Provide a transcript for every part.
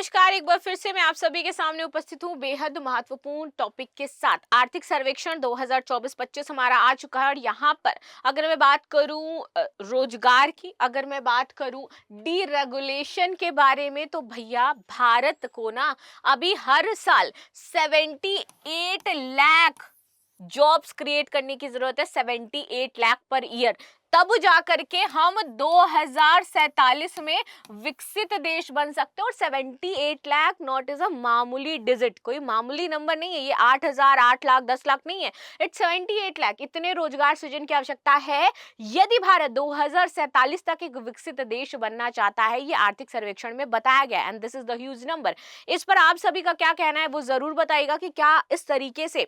नमस्कार, एक बार फिर से मैं आप सभी के सामने उपस्थित हूँ बेहद महत्वपूर्ण टॉपिक के साथ। आर्थिक सर्वेक्षण 2024-25 हमारा आ चुका है और यहाँ पर अगर मैं बात करूँ रोजगार की, अगर मैं बात करूँ डीरेगुलेशन के बारे में, तो भैया भारत को ना अभी हर साल 78 लाख जॉब्स क्रिएट करने की जरूरत है। 78 लाख पर ईयर, तब जाकर के हम 2047 में विकसित देश बन सकते हैं। और 78 लाख नॉट इज अ मामूली डिजिट, कोई मामूली नंबर नहीं है ये। 8,000, 8 लाख, 10 लाख नहीं है, इट्स 78 लाख। इतने रोजगार सृजन की आवश्यकता है यदि भारत 2047 तक एक विकसित देश बनना चाहता है। ये आर्थिक सर्वेक्षण में बताया गया and this is the huge number. इस पर आप सभी का क्या कहना है वो जरूर बताइएगा कि क्या इस तरीके से,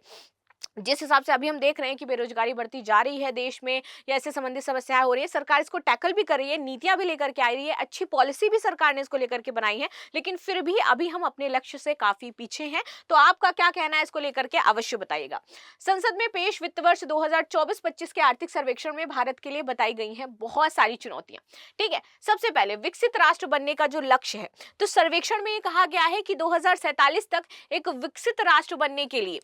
जिस हिसाब से अभी हम देख रहे हैं कि बेरोजगारी बढ़ती जा रही है देश में, या इससे संबंधित समस्याएं हो रही है, सरकार इसको टैकल भी कर रही है, नीतियां भी लेकर के आ रही है, अच्छी पॉलिसी भी सरकार ने इसको लेकर के बनाई है, लेकिन फिर भी अभी हम अपने लक्ष्य से काफी पीछे हैं। तो आपका क्या कहना है इसको लेकर के अवश्य बताइएगा। संसद में पेश वित्त वर्ष 2024-25 के आर्थिक सर्वेक्षण में भारत के लिए बताई गई हैं बहुत सारी चुनौतियां। ठीक है, सबसे पहले विकसित राष्ट्र बनने का जो लक्ष्य है, तो सर्वेक्षण में ये कहा गया है कि 2047 तक एक विकसित राष्ट्र बनने के लिए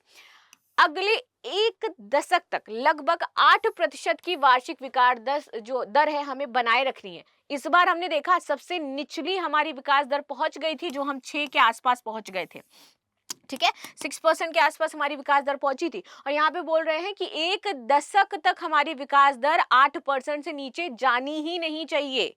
अगले एक दशक तक लगभग 8% की वार्षिक विकास दर है हमें बनाए रखनी है। इस बार हमने देखा सबसे निचली हमारी विकास दर पहुंच गई थी, जो हम 6 के आसपास पहुंच गए थे। ठीक है, 6% के आसपास हमारी विकास दर पहुंची थी, और यहाँ पे बोल रहे हैं कि एक दशक तक हमारी विकास दर 8% से नीचे जानी ही नहीं चाहिए।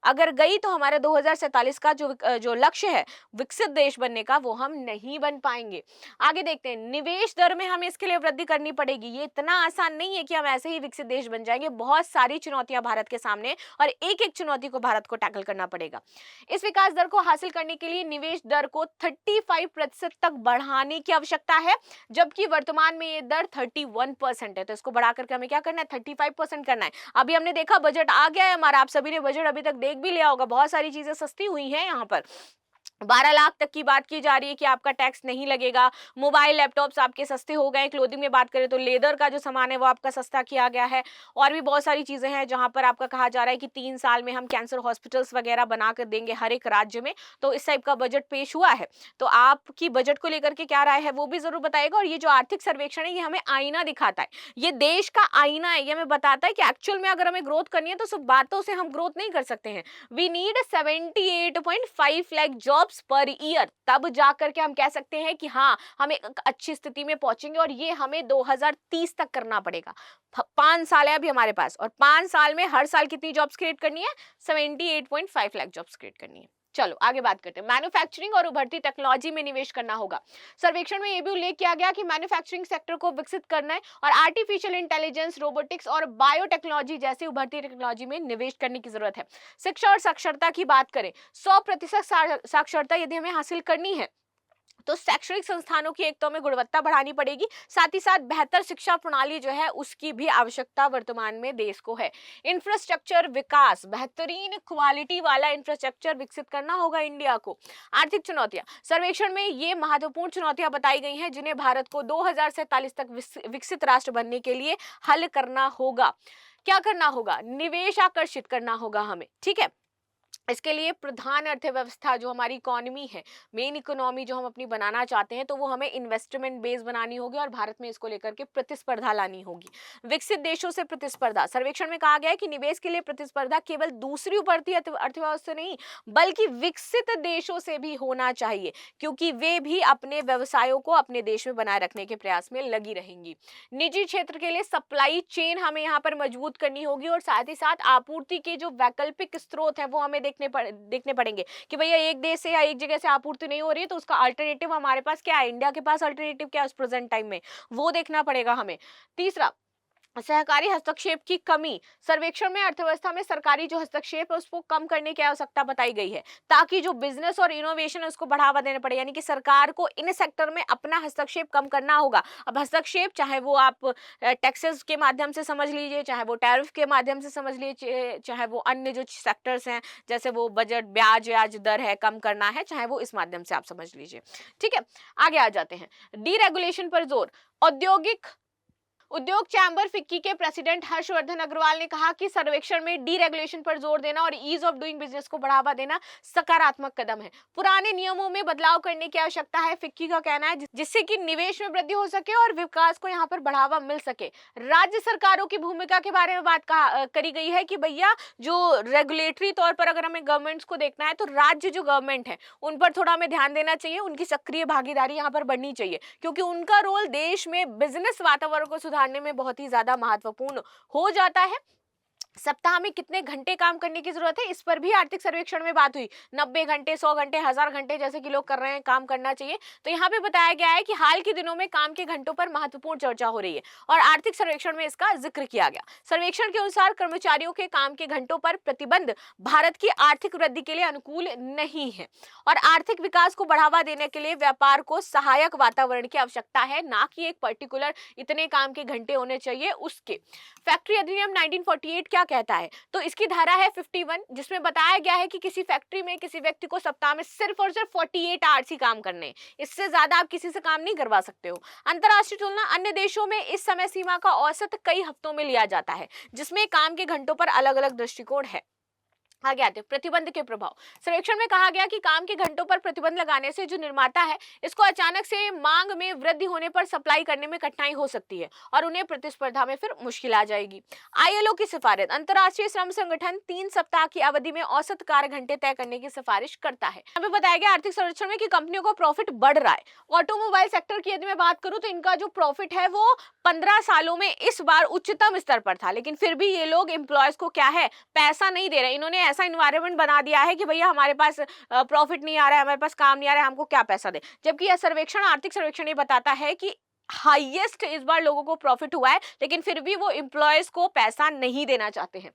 अगर गई तो हमारा 2047 का जो लक्ष्य है विकसित देश बनने का, वो हम नहीं बन पाएंगे। आगे देखते हैं, निवेश दर में हमें इसके लिए वृद्धि करनी पड़ेगी। ये इतना आसान नहीं है कि हम ऐसे ही विकसित देश बन जाएंगे। बहुत सारी चुनौतियां भारत के सामने, और एक एक चुनौती को भारत को टैकल करना पड़ेगा। इस विकास दर को हासिल करने के लिए निवेश दर को 35% तक बढ़ाने की आवश्यकता है, जबकि वर्तमान में ये दर 31% है। तो इसको बढ़ा करके हमें क्या करना है, 35% करना है। अभी हमने देखा बजट आ गया है हमारा, आप सभी ने बजट अभी तक देख भी लिया होगा, बहुत सारी चीजें सस्ती हुई हैं। यहाँ पर 12 लाख तक की बात की जा रही है कि आपका टैक्स नहीं लगेगा। मोबाइल लैपटॉप्स आपके सस्ते हो गए। क्लोथिंग में बात करें तो लेदर का जो सामान है वो आपका सस्ता किया गया है। और भी बहुत सारी चीजें हैं जहां पर आपका कहा जा रहा है कि 3 साल में हम कैंसर हॉस्पिटल्स वगैरह बना कर देंगे हर एक राज्य में। तो इस टाइप का बजट पेश हुआ है। तो आपकी बजट को लेकर के क्या राय है वो भी जरूर बताएगा। और ये जो आर्थिक सर्वेक्षण है ये हमें आईना दिखाता है, ये देश का आईना है। ये हमें बताता है कि एक्चुअल में अगर हमें ग्रोथ करनी है तो सिर्फ बातों से हम ग्रोथ नहीं कर सकते हैं। We need 78.5 lakh jobs per year, तब जाकर के हम कह सकते हैं कि हाँ हम एक अच्छी स्थिति में पहुंचेंगे। और ये हमें 2030 तक करना पड़ेगा। 5 साल है अभी हमारे पास, और 5 साल में हर साल कितनी जॉब्स क्रिएट करनी है, 78.5 लाख जॉब्स क्रिएट करनी है। चलो आगे बात करते हैं। मैन्युफैक्चरिंग और उभरती टेक्नोलॉजी में निवेश करना होगा। सर्वेक्षण में यह भी उल्लेख किया गया कि मैन्युफैक्चरिंग सेक्टर को विकसित करना है, और आर्टिफिशियल इंटेलिजेंस, रोबोटिक्स और बायोटेक्नोलॉजी जैसी उभरती टेक्नोलॉजी में निवेश करने की जरूरत है। शिक्षा और साक्षरता की बात करें, 100% साक्षरता यदि हमें हासिल करनी है तो शैक्षणिक संस्थानों की एक तो हमें गुणवत्ता बढ़ानी पड़ेगी, साथ ही साथ बेहतर शिक्षा प्रणाली जो है उसकी भी आवश्यकता वर्तमान में देश को है। इंफ्रास्ट्रक्चर विकास, बेहतरीन क्वालिटी वाला इंफ्रास्ट्रक्चर विकसित करना होगा इंडिया को। आर्थिक चुनौतियां, सर्वेक्षण में ये महत्वपूर्ण चुनौतियां बताई गई हैं जिन्हें भारत को 2047 तक विकसित राष्ट्र बनने के लिए हल करना होगा। क्या करना होगा, निवेश आकर्षित करना होगा हमें। ठीक है, इसके लिए प्रधान अर्थव्यवस्था जो हमारी इकोनॉमी है, मेन इकोनॉमी जो हम अपनी बनाना चाहते हैं, तो वो हमें इन्वेस्टमेंट बेस बनानी होगी, और भारत में इसको लेकर के प्रतिस्पर्धा लानी होगी। विकसित देशों से प्रतिस्पर्धा, सर्वेक्षण में कहा गया है कि निवेश के लिए प्रतिस्पर्धा केवल दूसरी उभरती अर्थव्यवस्था नहीं बल्कि विकसित देशों से भी होना चाहिए, क्योंकि वे भी अपने व्यवसायों को अपने देश में बनाए रखने के प्रयास में लगी रहेंगी। निजी क्षेत्र के लिए सप्लाई चेन हमें यहाँ पर मजबूत करनी होगी, और साथ ही साथ आपूर्ति के जो वैकल्पिक स्रोत है वो हमें देखने पड़ेंगे कि भैया एक देश से या एक जगह से आपूर्ति नहीं हो रही है तो उसका अल्टरनेटिव हमारे पास क्या है, इंडिया के पास अल्टरनेटिव क्या है उस प्रेजेंट टाइम में, वो देखना पड़ेगा हमें। तीसरा, सहकारी हस्तक्षेप की कमी, सर्वेक्षण में अर्थव्यवस्था में सरकारी जो हस्तक्षेप है उसको कम करने की आवश्यकता बताई गई है, ताकि जो बिजनेस और इनोवेशन है उसको बढ़ावा देना पड़े। यानी कि सरकार को इन सेक्टर में अपना हस्तक्षेप कम करना होगा। अब हस्तक्षेप चाहे वो आप टैक्सेस के माध्यम से समझ लीजिए, चाहे वो टैरिफ के माध्यम से समझ लीजिए, चाहे वो अन्य जो सेक्टर्स हैं जैसे वो बजट ब्याज दर है कम करना है, चाहे वो इस माध्यम से आप समझ लीजिए। ठीक है, आगे आ जाते हैं। डीरेगुलेशन पर जोर, औद्योगिक उद्योग चैम्बर फिक्की के प्रेसिडेंट हर्षवर्धन अग्रवाल ने कहा कि सर्वेक्षण में डीरेगुलेशन पर जोर देना और ईज ऑफ डूइंग बिजनेस को बढ़ावा देना सकारात्मक कदम है। पुराने नियमों में बदलाव करने की आवश्यकता है, फिक्की का कहना है, जिससे कि निवेश में वृद्धि हो सके और विकास को यहाँ पर बढ़ावा मिल सके। राज्य सरकारों की भूमिका के बारे में बात करी गई है कि भैया जो रेगुलेटरी तौर पर अगर हमें गवर्नमेंट्स को देखना है तो राज्य जो गवर्नमेंट है उन पर थोड़ा हमें ध्यान देना चाहिए, उनकी सक्रिय भागीदारी यहाँ पर बढ़नी चाहिए, क्योंकि उनका रोल देश में बिजनेस वातावरण को सुधारने में बहुत ही ज्यादा महत्वपूर्ण हो जाता है। सप्ताह में कितने घंटे काम करने की जरूरत है, इस पर भी आर्थिक सर्वेक्षण में बात हुई। 90 घंटे, 100 घंटे, 1000 घंटे जैसे कि लोग कर रहे हैं, काम करना चाहिए। तो यहाँ पे बताया गया है कि हाल के दिनों में काम के घंटों पर महत्वपूर्ण चर्चा हो रही है और आर्थिक सर्वेक्षण में इसका जिक्र किया गया। सर्वेक्षण के अनुसार कर्मचारियों के काम के घंटों पर प्रतिबंध भारत की आर्थिक वृद्धि के लिए अनुकूल नहीं है और आर्थिक विकास को बढ़ावा देने के लिए व्यापार को सहायक वातावरण की आवश्यकता है, ना कि एक पर्टिकुलर इतने काम के घंटे होने चाहिए उसके। फैक्ट्री अधिनियम 1948 क्या कहता है, तो इसकी धारा है 51, जिसमें बताया गया है कि किसी फैक्ट्री में किसी व्यक्ति को सप्ताह में सिर्फ और सिर्फ 48 आवर्स ही काम करने हैं, इससे ज्यादा आप किसी से काम नहीं करवा सकते हो। अंतरराष्ट्रीय तुलना, अन्य देशों में इस समय सीमा का औसत कई हफ्तों में लिया जाता है, जिसमें काम के घंटों पर अलग अलग दृष्टिकोण है। आगे आते हैं प्रतिबंध के प्रभाव। सर्वेक्षण में कहा गया कि काम के घंटों पर प्रतिबंध लगाने से जो निर्माता है, इसको अचानक से मांग में वृद्धि होने पर सप्लाई करने में कठिनाई हो सकती है और उन्हें प्रतिस्पर्धा में फिर मुश्किल आ जाएगी। आईएलओ की सिफारिश, अंतर्राष्ट्रीय श्रम संगठन 3 सप्ताह की अवधि में औसत कार्य घंटे तय करने की सिफारिश करता है। यहाँ पे बताया गया आर्थिक सर्वेक्षण में कि कंपनियों को प्रॉफिट बढ़ रहा है। ऑटोमोबाइल सेक्टर की यदि मैं बात करूं तो इनका जो प्रॉफिट है वो 15 सालों में इस बार उच्चतम स्तर पर था, लेकिन फिर भी ये लोग एम्प्लॉयज को क्या है, पैसा नहीं दे रहे। इन्होंने ऐसा इन्वायरमेंट बना दिया है कि भैया हमारे पास प्रॉफिट नहीं आ रहा है, हमारे पास काम नहीं आ रहा है, हमको क्या पैसा दे। जबकि यह सर्वेक्षण, आर्थिक सर्वेक्षण ये बताता है कि हाईएस्ट इस बार लोगों को प्रॉफिट हुआ है, लेकिन फिर भी वो एम्प्लॉयज को पैसा नहीं देना चाहते हैं।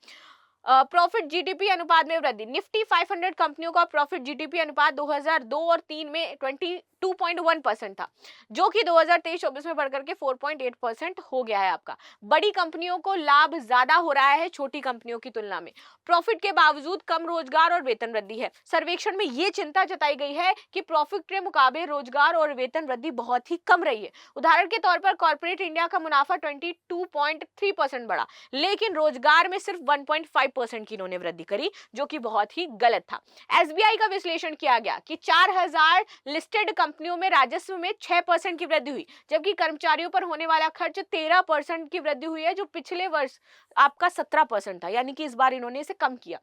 प्रॉफिट जीडीपी अनुपात में वृद्धि, निफ्टी 500 कंपनियों का प्रॉफिट जीडीपी अनुपात 2002 और 3 में 22.1% था, जो कि 2023-24 में बढ़कर के 4.8% हो गया है आपका। बड़ी कंपनियों को लाभ ज्यादा हो रहा है छोटी कंपनियों की तुलना में। प्रॉफिट के बावजूद कम रोजगार और वेतन वृद्धि है। सर्वेक्षण में ये चिंता जताई गई है कि प्रॉफिट के मुकाबले रोजगार और वेतन वृद्धि बहुत ही कम रही है। उदाहरण के तौर पर कॉर्पोरेट इंडिया का मुनाफा 22.3% बढ़ा, लेकिन रोजगार में सिर्फ 1.5% की इन्होंने वृद्धि करी, जो कि बहुत ही गलत था। एसबीआई का विश्लेषण किया गया कि 4000 लिस्टेड कंपनियों में राजस्व में 6% की वृद्धि हुई, जबकि कर्मचारियों पर होने वाला खर्च 13% की वृद्धि हुई है, जो पिछले वर्ष आपका 17% था, यानी कि इस बार इन्होंने इसे कम किया।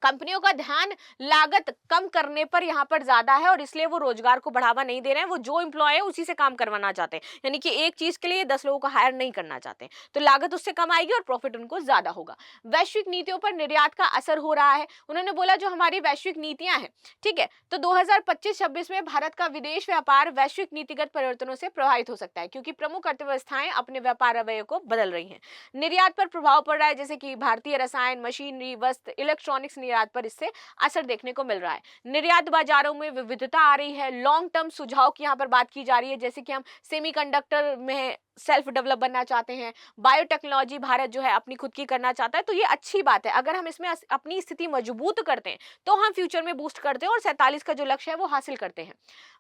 कंपनियों का ध्यान लागत कम करने पर यहाँ पर ज्यादा है और इसलिए वो रोजगार को बढ़ावा नहीं दे रहे हैं। वो जो एम्प्लॉय है उसी से काम करवाना चाहते हैं, यानी कि एक चीज के लिए 10 लोगों को हायर नहीं करना चाहते, तो लागत उससे कम आएगी और प्रॉफिट उनको ज्यादा होगा। वैश्विक नीतियों पर निर्यात का असर हो रहा है। उन्होंने बोला जो हमारी वैश्विक नीतियां हैं, ठीक है, तो 2025-26 में भारत का विदेश व्यापार वैश्विक नीतिगत परिवर्तनों से प्रभावित हो सकता है, क्योंकि प्रमुख अर्थव्यवस्थाएं अपने व्यापार रवैये को बदल रही हैं। निर्यात पर प्रभाव पड़ रहा है, जैसे कि भारतीय रसायन, मशीनरी, वस्त्र, इलेक्ट्रॉनिक्स निर्यात पर इससे असर देखने को मिल रहा है। निर्यात बाजारों में विविधता आ रही है। लॉन्ग टर्म सुझाव की यहाँ पर बात की जा रही है, जैसे कि हम सेमीकंडक्टर में सेल्फ डेवलप बनना चाहते हैं, बायोटेक्नोलॉजी भारत जो है अपनी खुद की करना चाहता है, तो ये अच्छी बात है। अगर हम इसमें अपनी स्थिति मजबूत करते हैं तो हम फ्यूचर में बूस्ट करते हैं और 47 का जो लक्ष्य है वो हासिल करते हैं।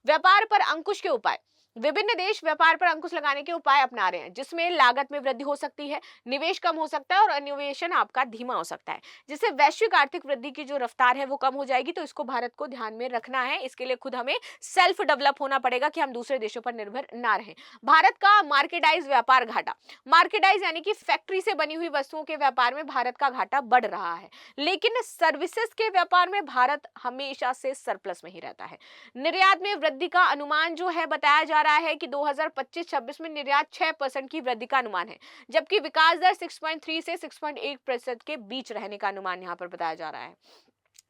व्यापार पर अंकुश के उपाय, विभिन्न देश व्यापार पर अंकुश लगाने के उपाय अपना रहे हैं, जिसमें लागत में वृद्धि हो सकती है, निवेश कम हो सकता है और इनोवेशन आपका धीमा हो सकता है, जिससे वैश्विक आर्थिक वृद्धि की जो रफ्तार है वो कम हो जाएगी। तो इसको भारत को ध्यान में रखना है। इसके लिए खुद हमें सेल्फ डेवलप होना पड़ेगा कि हम दूसरे देशों पर निर्भर ना रहें। भारत का मार्केटाइज व्यापार घाटा, मार्केटाइज यानी कि फैक्ट्री से बनी हुई वस्तुओं के व्यापार में भारत का घाटा बढ़ रहा है, लेकिन सर्विसेज के व्यापार में भारत हमेशा से सरप्लस में ही रहता है। निर्यात में वृद्धि का अनुमान जो है बताया जा रहा है कि 2025-26 में निर्यात 6% की वृद्धि का अनुमान है, जबकि विकास दर 6.3 से 6.1% के बीच रहने का अनुमान यहां पर बताया जा रहा है।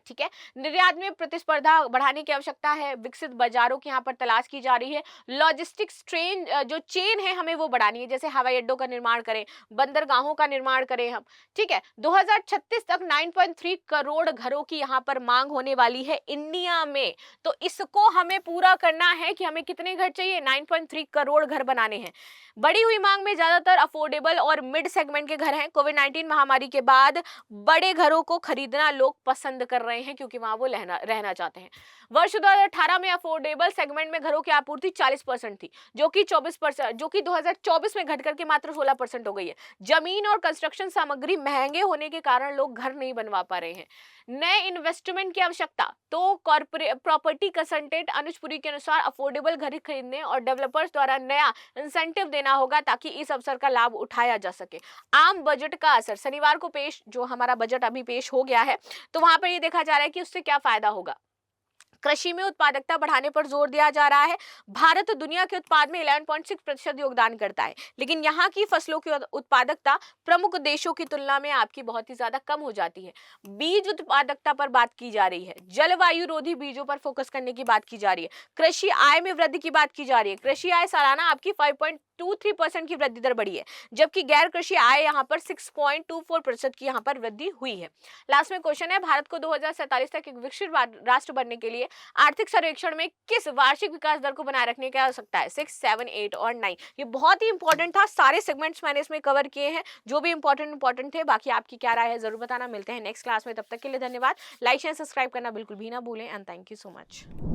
ठीक है, निर्यात में प्रतिस्पर्धा बढ़ाने की आवश्यकता है। विकसित बाजारों की यहाँ पर तलाश की जा रही है। लॉजिस्टिक्स ट्रेन जो चेन है हमें वो बढ़ानी है, जैसे हवाई अड्डों का निर्माण करें, बंदरगाहों का निर्माण करें हम। ठीक है, 2036 तक 9.3 करोड़ घरों की यहाँ पर मांग होने वाली है इंडिया में, तो इसको हमें पूरा करना है कि हमें कितने घर चाहिए, 9.3 करोड़ घर बनाने हैं। बढ़ी हुई मांग में ज्यादातर अफोर्डेबल और मिड सेगमेंट के घर हैं। कोविड-19 महामारी के बाद बड़े घरों को खरीदना लोग पसंद कर रहे रहे हैं क्योंकि वहां वो रहना चाहते हैं। वर्ष 2018 में अफोर्डेबल सेगमेंट में घरों की आपूर्ति 40% थी, जो कि 2024 में घट करके मात्र 16% हो गई है। जमीन और कंस्ट्रक्शन सामग्री महंगे होने के कारण लोग घर नहीं बनवा पा रहे हैं। नए इन्वेस्टमेंट की आवश्यकता, तो कॉर्पोरेट प्रॉपर्टी कंसल्टेंट अनुज पुरी के अनुसार अफोर्डेबल घर खरीदने और डेवलपर्स द्वारा नया इंसेंटिव देना होगा ताकि इस अवसर का लाभ उठाया जा सके। आम बजट का असर, शनिवार को पेश जो हमारा बजट अभी पेश हो गया है, तो वहां पर ये देखा जा रहा है कि उससे क्या फायदा होगा। कृषि में उत्पादकता बढ़ाने पर जोर दिया जा रहा है। भारत दुनिया के उत्पाद में 11.6% योगदान करता है, लेकिन यहाँ की फसलों की उत्पादकता प्रमुख देशों की तुलना में आपकी बहुत ही ज्यादा कम हो जाती है। बीज उत्पादकता पर बात की जा रही है, जलवायु रोधी बीजों पर फोकस करने की बात की जा रही है, कृषि आय में वृद्धि की बात की जा रही है। कृषि आय सालाना आपकी 5.23% की वृद्धि दर बढ़ी है, जबकि गैर कृषि आय यहाँ पर 6.24% की यहाँ पर वृद्धि हुई है। लास्ट में क्वेश्चन है, भारत को 2047 तक एक विकसित राष्ट्र बनने के लिए आर्थिक सर्वेक्षण में किस वार्षिक विकास दर को बनाए रखने की आवश्यकता है? 6, 7, 8 और 9। ये बहुत ही इंपॉर्टेंट था, सारे सेगमेंट्स मैंने इसमें कवर किए हैं जो भी इंपॉर्टेंट थे। बाकी आपकी क्या राय है जरूर बताना। मिलते हैं नेक्स्ट क्लास में, तब तक के लिए धन्यवाद। लाइक शेयर सब्सक्राइब करना बिल्कुल भी ना भूलें and thank you so much.